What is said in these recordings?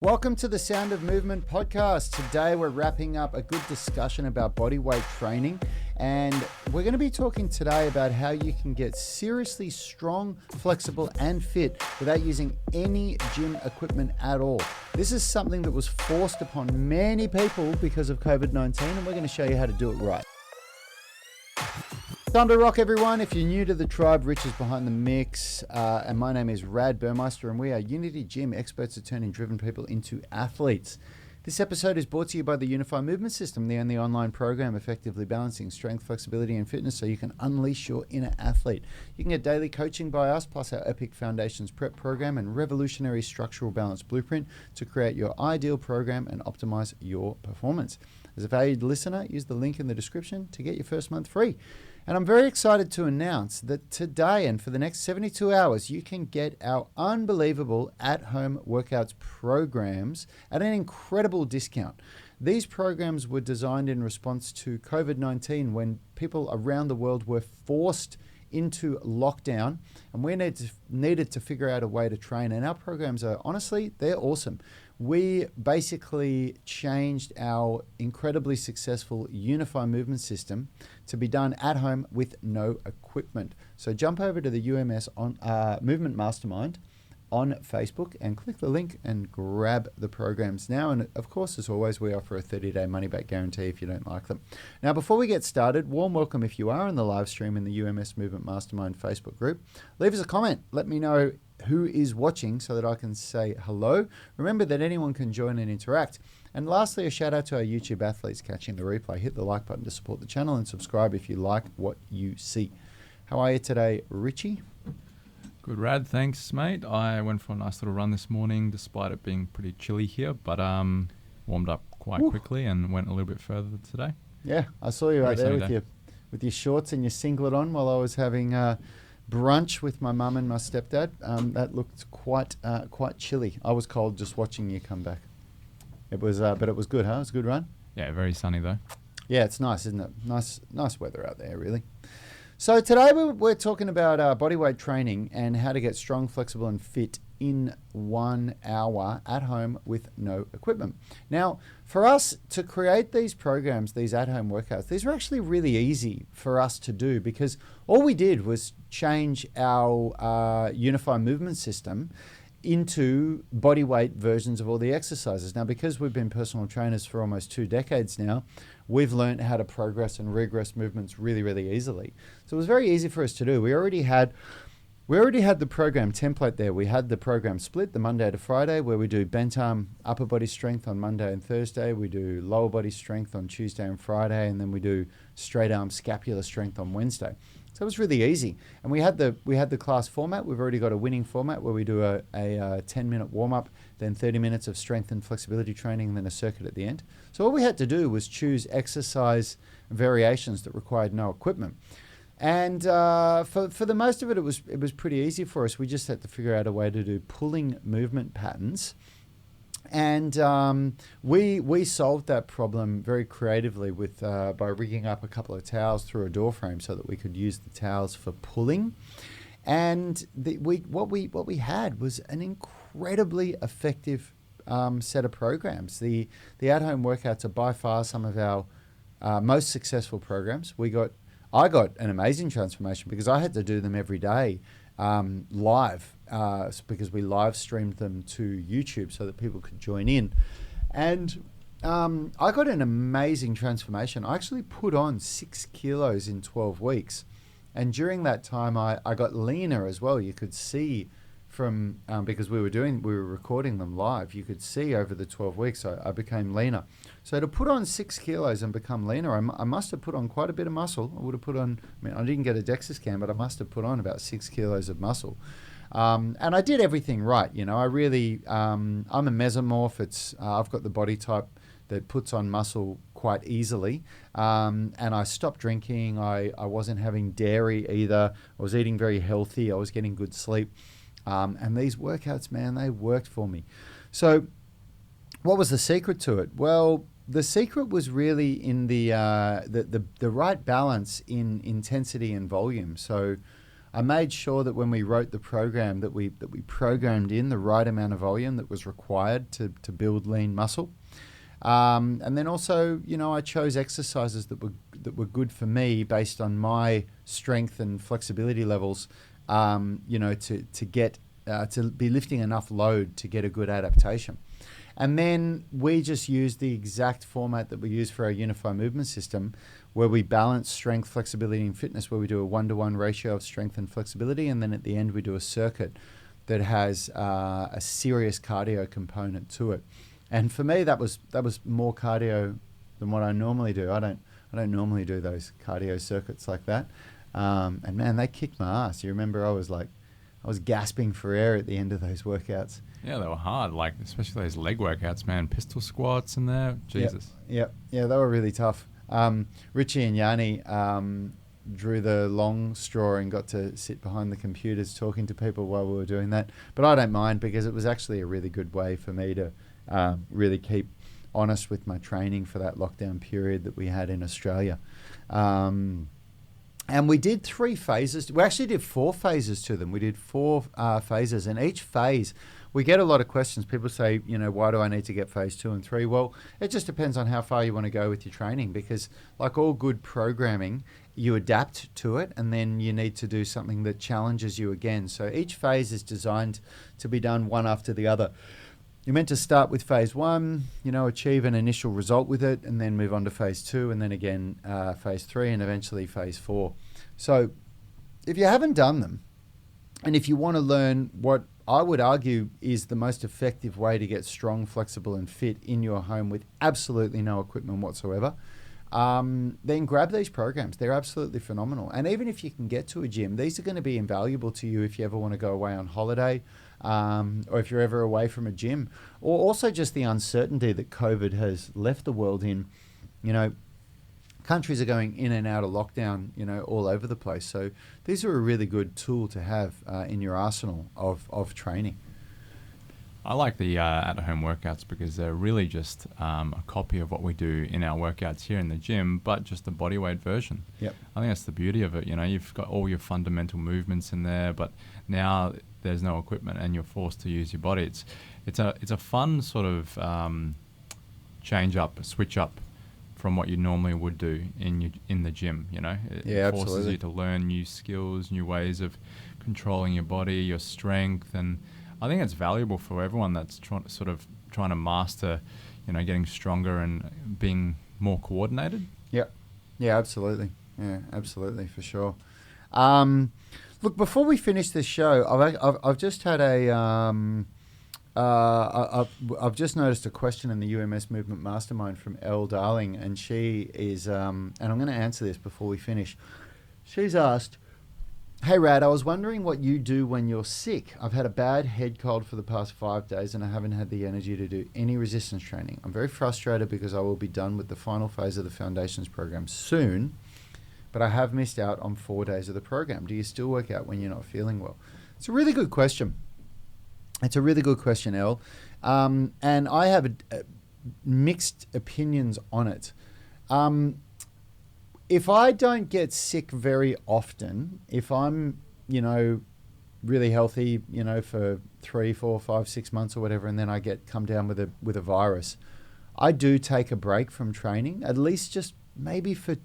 Welcome to the Sound of Movement podcast. Today we're wrapping up a good discussion about bodyweight training, and we're going to be talking today about how you can get seriously strong, flexible and fit without using any gym equipment at all. This is something that was forced upon many people because of COVID-19, and we're going to show you how to do it right. Time to rock, everyone. If you're new to the tribe, Rich is behind the mix, and my name is Rad Burmeister, and we are Unity Gym experts at turning driven people into athletes. This episode is brought to you by the Unify Movement System, the only online program effectively balancing strength, flexibility, and fitness so you can unleash your inner athlete. You can get daily coaching by us, plus our Epic Foundations Prep program and revolutionary structural balance blueprint to create your ideal program and optimize your performance. As a valued listener, use the link in the description to get your first month free. And I'm very excited to announce that today and for the next 72 hours, you can get our unbelievable at-home workouts programs at an incredible discount. These programs were designed in response to COVID-19 when people around the world were forced into lockdown, and we needed to figure out a way to train. And our programs are, honestly, they're awesome. We basically changed our incredibly successful Unify Movement System to be done at home with no equipment. So jump over to the UMS on Movement Mastermind on Facebook and click the link and grab the programs now. And of course, as always, we offer a 30-day money-back guarantee if you don't like them. Now, before we get started, warm welcome if you are on the live stream in the UMS Movement Mastermind Facebook group. Leave us a comment. Let me know who is watching so that I can say hello. Remember that anyone can join and interact. And lastly, a shout out to our YouTube athletes catching the replay. Hit the like button to support the channel and subscribe if you like what you see. How are you today, Richie? Good, Rad. Thanks, mate. I went for a nice little run this morning, despite it being pretty chilly here, but warmed up quite quickly and went a little bit further today. Yeah, I saw you out there with your shorts and your singlet on while I was having brunch with my mum and my stepdad. That looked quite chilly. I was cold just watching you come back. It was, but it was good, huh? It was a good run. Yeah, very sunny though. Yeah, it's nice, isn't it? Nice weather out there, really. So today we're talking about bodyweight training and how to get strong, flexible, and fit in 1 hour at home with no equipment. Now, for us to create these programs, these at-home workouts, these are actually really easy for us to do because all we did was change our Unify Movement System into bodyweight versions of all the exercises. Now, because we've been personal trainers for almost 2 decades now, we've learned how to progress and regress movements really, really easily. So it was very easy for us to do. We already had the program template there. We had the program split, the Monday to Friday, where we do bent arm upper body strength on Monday and Thursday. We do lower body strength on Tuesday and Friday, and then we do straight arm scapular strength on Wednesday. So it was really easy. And we had the class format. We've already got a winning format where we do a 10-minute warm-up, then 30 minutes of strength and flexibility training, and then a circuit at the end. So all we had to do was choose exercise variations that required no equipment. And for the most of it, it was pretty easy for us. We just had to figure out a way to do pulling movement patterns. And we solved that problem very creatively with by rigging up a couple of towels through a door frame so that we could use the towels for pulling. And what we had was an incredibly effective set of programs. The at-home workouts are by far some of our most successful programs. I got an amazing transformation because I had to do them every day live because we live streamed them to YouTube so that people could join in. And I got an amazing transformation. I actually put on 6 kilos in 12 weeks. And during that time, I got leaner as well. You could see from, because we were recording them live, you could see over the 12 weeks, I became leaner. So to put on 6 kilos and become leaner, I must have put on quite a bit of muscle. I didn't get a DEXA scan, but I must have put on about 6 kilos of muscle. And I did everything right. I really, I'm a mesomorph. I've got the body type that puts on muscle quite easily. And I stopped drinking. I wasn't having dairy either. I was eating very healthy. I was getting good sleep. And these workouts, man, they worked for me. So what was the secret to it? Well, the secret was really in the right balance in intensity and volume. So I made sure that when we wrote the program that we programmed in the right amount of volume that was required to build lean muscle. And then also, I chose exercises that were good for me based on my strength and flexibility levels, to get to be lifting enough load to get a good adaptation. And then we just use the exact format that we use for our Unify movement system, where we balance strength, flexibility, and fitness, where we do a 1-to-1 ratio of strength and flexibility. And then at the end, we do a circuit that has a serious cardio component to it. And for me, that was more cardio than what I normally do. I don't normally do those cardio circuits like that. And man, they kicked my ass. You remember I was gasping for air at the end of those workouts. Yeah, they were hard, like especially those leg workouts, man. Pistol squats in there, Jesus. Yep. Yeah, they were really tough. Richie and Yanni drew the long straw and got to sit behind the computers talking to people while we were doing that. But I don't mind, because it was actually a really good way for me to really keep honest with my training for that lockdown period that we had in Australia. And we did 3 phases. We actually did 4 phases to them. We did 4 phases, and each phase, we get a lot of questions. People say, why do I need to get phase 2 and 3? Well, it just depends on how far you want to go with your training, because like all good programming, you adapt to it, and then you need to do something that challenges you again. So each phase is designed to be done one after the other. You're meant to start with phase 1, achieve an initial result with it, and then move on to phase 2, and then again phase 3, and eventually phase 4. So if you haven't done them, and if you want to learn what I would argue is the most effective way to get strong, flexible, and fit in your home with absolutely no equipment whatsoever, then grab these programs. They're absolutely phenomenal. And even if you can get to a gym, these are going to be invaluable to you if you ever want to go away on holiday, or if you're ever away from a gym, or also just the uncertainty that COVID has left the world in. Countries are going in and out of lockdown, all over the place. So these are a really good tool to have in your arsenal of training. I like the at-home workouts because they're really just a copy of what we do in our workouts here in the gym, but just a bodyweight version. Yep. I think that's the beauty of it. You've got all your fundamental movements in there, but now there's no equipment and you're forced to use your body. It's a fun sort of switch up from what you normally would do in the gym. It forces absolutely. you to learn new skills, new ways of controlling your body, your strength, and I think it's valuable for everyone that's trying to master, getting stronger and being more coordinated. Yep. Yeah, absolutely. Yeah, absolutely, for sure. Look, before we finish this show, I've just had I've just noticed a question in the UMS Movement Mastermind from Elle Darling, and she is, and I'm going to answer this before we finish. She's asked, "Hey Rad, I was wondering what you do when you're sick. I've had a bad head cold for the past 5 days and I haven't had the energy to do any resistance training. I'm very frustrated because I will be done with the final phase of the Foundations program soon, but I have missed out on 4 days of the program. Do you still work out when you're not feeling well?" It's a really good question. It's a really good question, Elle. And I have mixed opinions on it. If I don't get sick very often, if I'm, really healthy, for 3, 4, 5, 6 months or whatever, and then I come down with a virus, I do take a break from training, at least just maybe for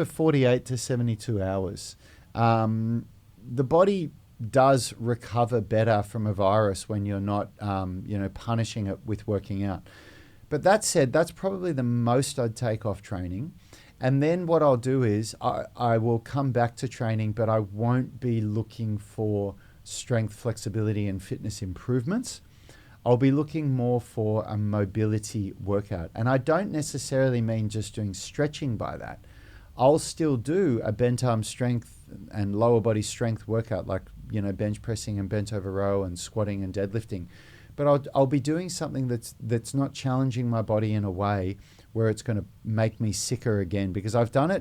48 to 72 hours. The body does recover better from a virus when you're not, punishing it with working out. But that said, that's probably the most I'd take off training. And then what I'll do is I will come back to training, but I won't be looking for strength, flexibility, and fitness improvements. I'll be looking more for a mobility workout. And I don't necessarily mean just doing stretching by that. I'll still do a bent arm strength and lower body strength workout, like, bench pressing and bent over row and squatting and deadlifting. But I'll be doing something that's not challenging my body in a way where it's going to make me sicker again, because I've got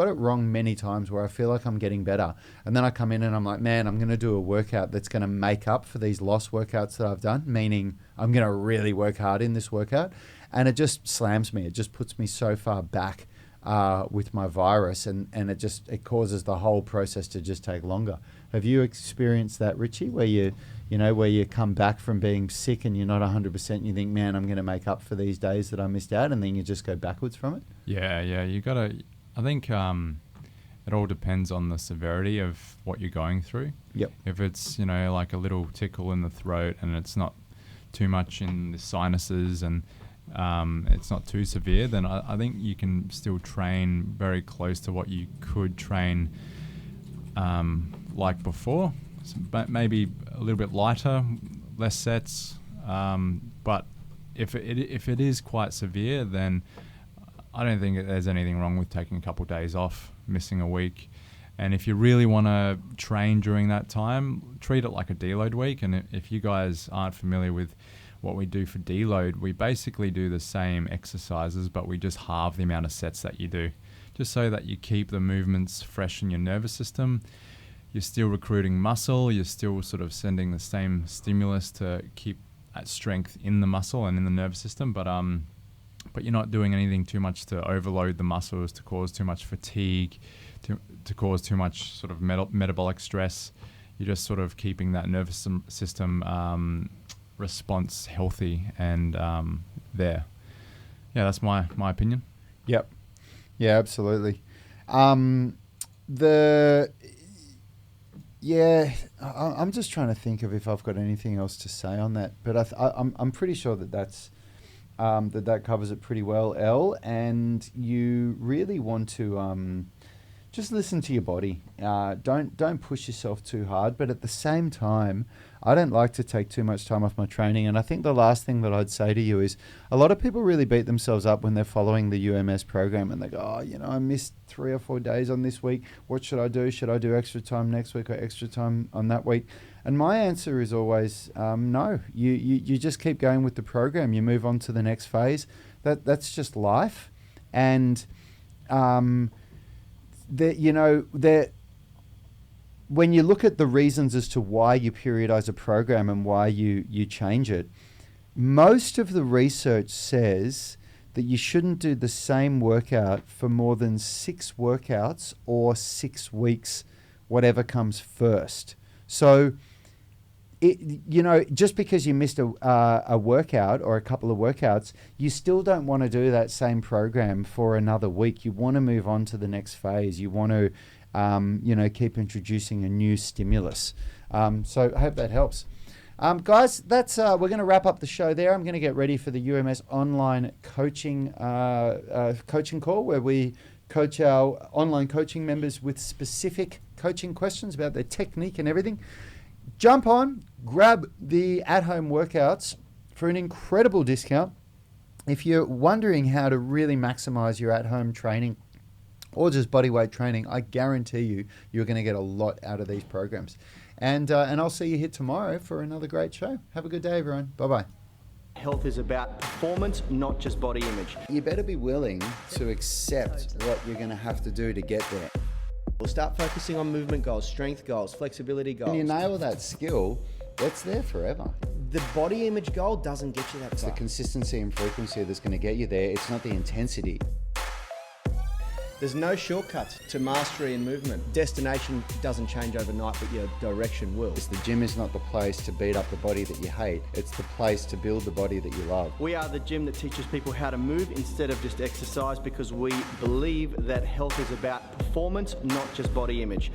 it wrong many times where I feel like I'm getting better. And then I come in and I'm like, man, I'm going to do a workout that's going to make up for these lost workouts that I've done, meaning I'm going to really work hard in this workout. And it just slams me. It just puts me so far back with my virus, and it causes the whole process to just take longer. Have you experienced that, Richie, where you come back from being sick and you're not 100% and you think, man, I'm going to make up for these days that I missed out, and then you just go backwards from it? Yeah, you gotta. I think it all depends on the severity of what you're going through. Yep. If it's like a little tickle in the throat and it's not too much in the sinuses and it's not too severe, then I think you can still train very close to what you could train like before, but maybe a little bit lighter, less sets. But if it is quite severe, then I don't think there's anything wrong with taking a couple of days off, missing a week. And if you really want to train during that time, treat it like a deload week. And if you guys aren't familiar with what we do for deload, we basically do the same exercises, but we just halve the amount of sets that you do, just so that you keep the movements fresh in your nervous system. You're still recruiting muscle, you're still sort of sending the same stimulus to keep that strength in the muscle and in the nervous system, but you're not doing anything too much to overload the muscles, to cause too much fatigue, to cause too much sort of metabolic stress. You're just sort of keeping that nervous system response healthy and there. Yeah, that's my opinion. Yep. Yeah, absolutely. I'm just trying to think of if I've got anything else to say on that, but I'm pretty sure that covers it pretty well, Elle. And you really want to just listen to your body. Don't push yourself too hard, but at the same time, I don't like to take too much time off my training. And I think the last thing that I'd say to you is a lot of people really beat themselves up when they're following the UMS program and they go, I missed 3 or 4 days on this week. What should I do? Should I do extra time next week or extra time on that week? And my answer is always no. You just keep going with the program. You move on to the next phase. That's just life. And when you look at the reasons as to why you periodize a program and why you change it, most of the research says that you shouldn't do the same workout for more than 6 workouts or 6 weeks, whatever comes first. So, just because you missed a workout or a couple of workouts, you still don't want to do that same program for another week. You want to move on to the next phase. You want to keep introducing a new stimulus. So I hope that helps. Guys, that's we're going to wrap up the show there. I'm going to get ready for the UMS online coaching call, where we coach our online coaching members with specific coaching questions about their technique and everything. Jump on, grab the at-home workouts for an incredible discount. If you're wondering how to really maximize your at-home training or just bodyweight training, I guarantee you're going to get a lot out of these programs. And I'll see you here tomorrow for another great show. Have a good day, everyone. Bye-bye. Health is about performance, not just body image. You better be willing to accept what you're going to have to do to get there. We'll start focusing on movement goals, strength goals, flexibility goals. When you nail that skill, it's there forever. The body image goal doesn't get you that far. It's the consistency and frequency that's going to get you there. It's not the intensity. There's no shortcuts to mastery and movement. Destination doesn't change overnight, but your direction will. The gym is not the place to beat up the body that you hate. It's the place to build the body that you love. We are the gym that teaches people how to move instead of just exercise, because we believe that health is about performance, not just body image.